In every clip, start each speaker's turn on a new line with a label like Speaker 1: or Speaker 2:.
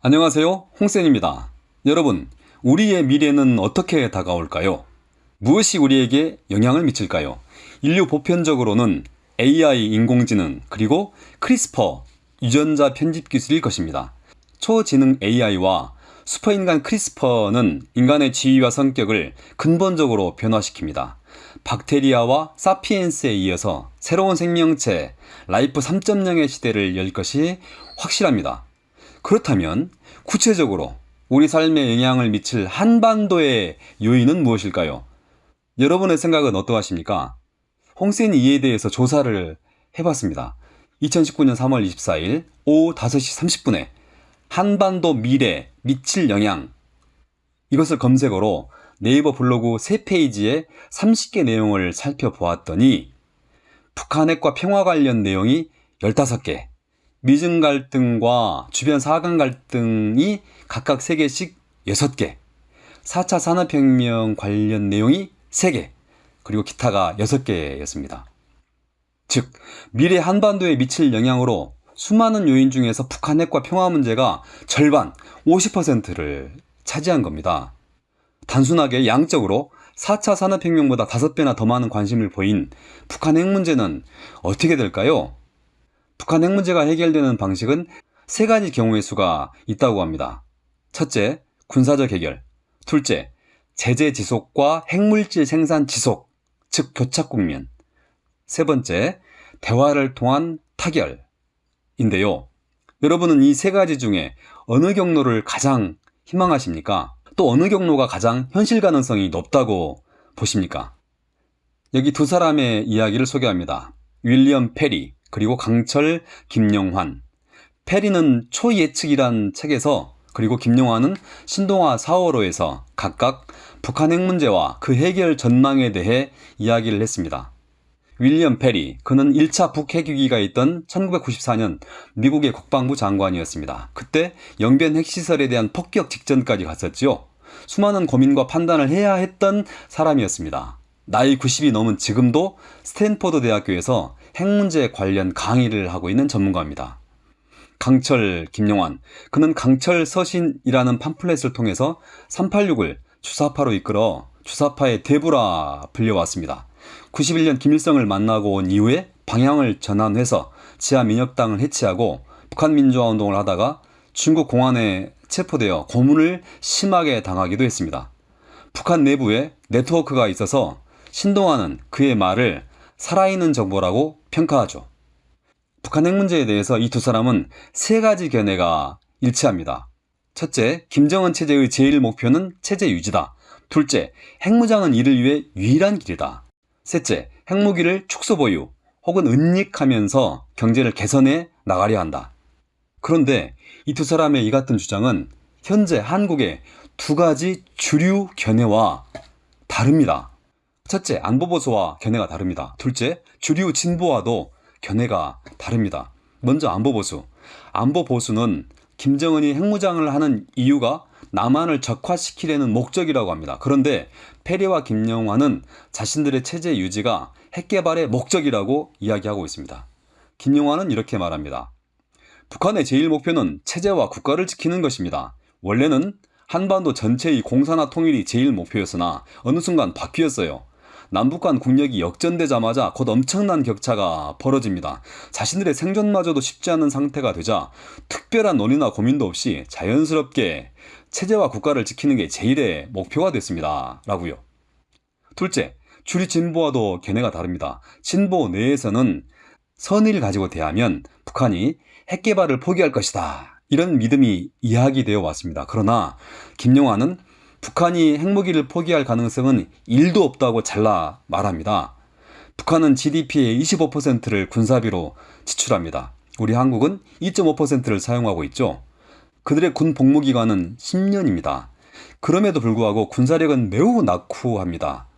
Speaker 1: 안녕하세요, 홍센입니다. 여러분, 우리의 미래는 어떻게 다가올까요? 무엇이 우리에게 영향을 미칠까요? 인류 보편적으로는 AI, 인공지능, 그리고 크리스퍼, 유전자 편집 기술일 것입니다. 초지능 AI와 슈퍼인간 크리스퍼는 인간의 지위와 성격을 근본적으로 변화시킵니다. 박테리아와 사피엔스에 이어서 새로운 생명체, 라이프 3.0의 시대를 열 것이 확실합니다. 그렇다면 구체적으로 우리 삶에 영향을 미칠 한반도의 요인은 무엇일까요? 여러분의 생각은 어떠하십니까? 홍센이 이에 대해서 조사를 해봤습니다. 2019년 3월 24일 오후 5시 30분에 한반도 미래 미칠 영향, 이것을 검색어로 네이버 블로그 3페이지에 30개 내용을 살펴보았더니 북한 핵과 평화 관련 내용이 15개, 미중 갈등과 주변 사강 갈등이 각각 3개씩 6개, 4차 산업혁명 관련 내용이 3개, 그리고 기타가 6개였습니다. 즉, 미래 한반도에 미칠 영향으로 수많은 요인 중에서 북한 핵과 평화 문제가 절반, 50%를 차지한 겁니다. 단순하게 양적으로 4차 산업혁명보다 5배나 더 많은 관심을 보인 북한 핵 문제는 어떻게 될까요? 북한 핵 문제가 해결되는 방식은 3가지 경우의 수가 있다고 합니다. 첫째, 군사적 해결. 둘째, 제재 지속과 핵물질 생산 지속, 즉 교착 국면. 세 번째, 대화를 통한 타결인데요. 여러분은 이 3가지 중에 어느 경로를 가장 희망하십니까? 또 어느 경로가 가장 현실 가능성이 높다고 보십니까? 여기 두 사람의 이야기를 소개합니다. 윌리엄 페리, 그리고 강철, 김영환. 페리는 초예측이란 책에서, 그리고 김영환은 신동아 4월호에서 각각 북한 핵 문제와 그 해결 전망에 대해 이야기를 했습니다. 윌리엄 페리, 그는 1차 북핵위기가 있던 1994년 미국의 국방부 장관이었습니다. 그때 영변 핵시설에 대한 폭격 직전까지 갔었지요. 수많은 고민과 판단을 해야 했던 사람이었습니다. 나이 90이 넘은 지금도 스탠포드 대학교에서 핵 문제 관련 강의를 하고 있는 전문가입니다. 강철, 김영환, 그는 강철 서신이라는 팜플렛을 통해서 386을 주사파로 이끌어 주사파의 대부라 불려왔습니다. 91년 김일성을 만나고 온 이후에 방향을 전환해서 지하민혁당을 해체하고 북한민주화운동을 하다가 중국 공안에 체포되어 고문을 심하게 당하기도 했습니다. 북한 내부에 네트워크가 있어서 신동아는 그의 말을 살아있는 정보라고 평가하죠. 북한 핵 문제에 대해서 이 두 사람은 3가지 견해가 일치합니다. 첫째, 김정은 체제의 제1 목표는 체제 유지다. 둘째, 핵무장은 이를 위해 유일한 길이다. 셋째, 핵무기를 축소 보유 혹은 은닉하면서 경제를 개선해 나가려 한다. 그런데 이 두 사람의 이 같은 주장은 현재 한국의 2가지 주류 견해와 다릅니다. 첫째, 안보보수와 견해가 다릅니다. 둘째, 주류 진보와도 견해가 다릅니다. 먼저 안보보수. 안보보수는 김정은이 핵무장을 하는 이유가 남한을 적화시키려는 목적이라고 합니다. 그런데 페리와 김영환은 자신들의 체제 유지가 핵개발의 목적이라고 이야기하고 있습니다. 김영환은 이렇게 말합니다. 북한의 제1 목표는 체제와 국가를 지키는 것입니다. 원래는 한반도 전체의 공산화 통일이 제1 목표였으나 어느 순간 바뀌었어요. 남북 간 국력이 역전되자마자 곧 엄청난 격차가 벌어집니다. 자신들의 생존마저도 쉽지 않은 상태가 되자 특별한 논의나 고민도 없이 자연스럽게 체제와 국가를 지키는 게 제1의 목표가 됐습니다. 라고요. 둘째, 주류 진보와도 견해가 다릅니다. 진보 내에서는 선의를 가지고 대하면 북한이 핵개발을 포기할 것이다. 이런 믿음이 이야기되어 왔습니다. 그러나 김영환은 북한이 핵무기를 포기할 가능성은 1도 없다고 잘라 말합니다. 북한은 GDP의 25%를 군사비로 지출합니다. 우리 한국은 2.5%를 사용하고 있죠. 그들의 군 복무기간은 10년입니다. 그럼에도 불구하고 군사력은 매우 낙후합니다.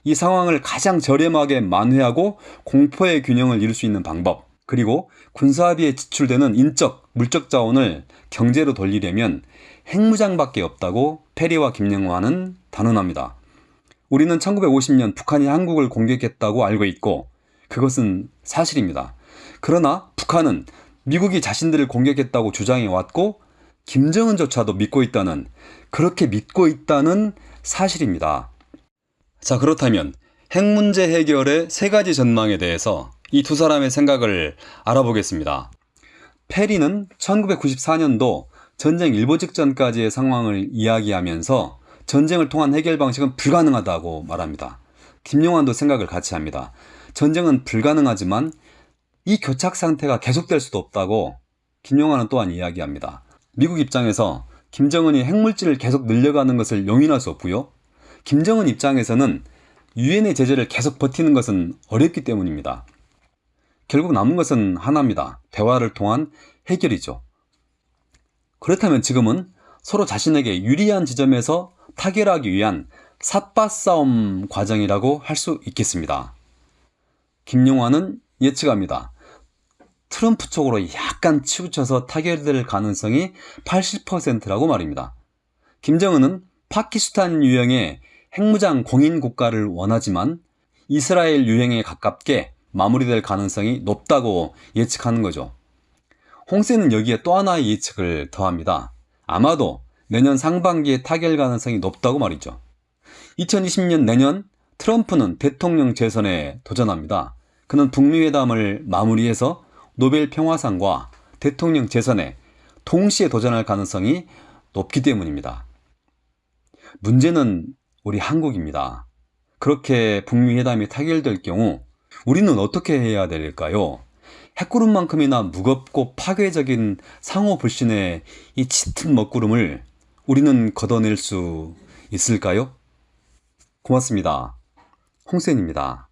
Speaker 1: 이 상황을 가장 저렴하게 만회하고 공포의 균형을 이룰 수 있는 방법, 그리고 군사비에 지출되는 인적, 물적 자원을 경제로 돌리려면 핵무장밖에 없다고 페리와 김영환은 단언합니다. 우리는 1950년 북한이 한국을 공격했다고 알고 있고 그것은 사실입니다. 그러나 북한은 미국이 자신들을 공격했다고 주장해왔고 김정은조차도 믿고 있다는, 그렇게 믿고 있다는 사실입니다. 자, 그렇다면 핵 문제 해결의 세 가지 전망에 대해서 이 두 사람의 생각을 알아보겠습니다. 페리는 1994년도 전쟁 일보 직전까지의 상황을 이야기하면서 전쟁을 통한 해결 방식은 불가능하다고 말합니다. 김용환도 생각을 같이 합니다. 전쟁은 불가능하지만 이 교착 상태가 계속될 수도 없다고 김용환은 또한 이야기합니다. 미국 입장에서 김정은이 핵물질을 계속 늘려가는 것을 용인할 수 없고요. 김정은 입장에서는 유엔의 제재를 계속 버티는 것은 어렵기 때문입니다. 결국 남은 것은 하나입니다. 대화를 통한 해결이죠. 그렇다면 지금은 서로 자신에게 유리한 지점에서 타결하기 위한 삿바싸움 과정이라고 할 수 있겠습니다. 김용환은 예측합니다. 트럼프 쪽으로 약간 치우쳐서 타결될 가능성이 80%라고 말입니다. 김정은은 파키스탄 유형의 핵무장 공인 국가를 원하지만 이스라엘 유형에 가깝게 마무리될 가능성이 높다고 예측하는 거죠. 홍세는 여기에 또 하나의 예측을 더합니다. 아마도 내년 상반기에 타결 가능성이 높다고 말이죠. 2020년 내년 트럼프는 대통령 재선에 도전합니다. 그는 북미 회담을 마무리해서 노벨 평화상과 대통령 재선에 동시에 도전할 가능성이 높기 때문입니다. 문제는 우리 한국입니다. 그렇게 북미 회담이 타결될 경우 우리는 어떻게 해야 될까요? 핵구름만큼이나 무겁고 파괴적인 상호 불신의 이 짙은 먹구름을 우리는 걷어낼 수 있을까요? 고맙습니다. 홍센입니다.